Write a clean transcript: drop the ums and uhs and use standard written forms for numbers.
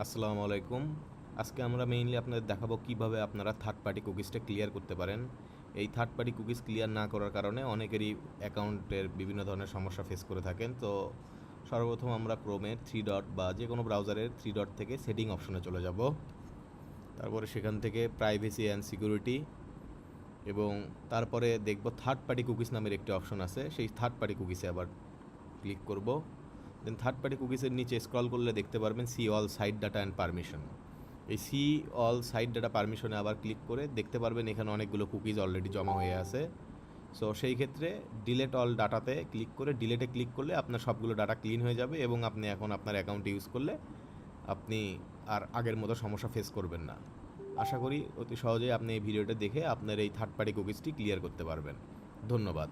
আসসালামু আলাইকুম। আজকে আমরা মেইনলি আপনাদের দেখাবো কিভাবে আপনারা থার্ড পার্টি কুকিজটা ক্লিয়ার করতে পারেন। এই থার্ড পার্টি কুকিজ ক্লিয়ার না করার কারণে অনেকেরই অ্যাকাউন্টের বিভিন্ন ধরনের সমস্যা ফেস করে থাকেন। তো সর্বপ্রথম আমরা ক্রোমের থ্রি ডট বা যে কোনো ব্রাউজারের থ্রি ডট থেকে সেটিং অপশনে চলে যাব। তারপরে সেখান থেকে প্রাইভেসি অ্যান্ড সিকিউরিটি এবং তারপরে দেখব থার্ড পার্টি কুকিজ নামের একটি অপশন আছে, সেই থার্ড পার্টি কুকিজে আবার ক্লিক করব। দেন থার্ড পার্টি কুকিজের নিচে স্ক্রল করলে দেখতে পারবেন see all site data and permission. এই সি অল সাইট ডাটা পারমিশনে আবার ক্লিক করে দেখতে পারবেন এখানে অনেকগুলো কুকিজ অলরেডি জমা হয়ে আছে। সো সেই ক্ষেত্রে ডিলেট অল ডাটাতে ক্লিক করে ডিলেটে ক্লিক করলে আপনার সবগুলো ডাটা ক্লিন হয়ে যাবে এবং আপনি এখন আপনার অ্যাকাউন্ট ইউজ করলে আপনি আর আগের মতো সমস্যা ফেস করবেন না। আশা করি অতি সহজেই আপনি এই ভিডিওটা দেখে আপনার এই থার্ড পার্টি কুকিজটি ক্লিয়ার করতে পারবেন। ধন্যবাদ।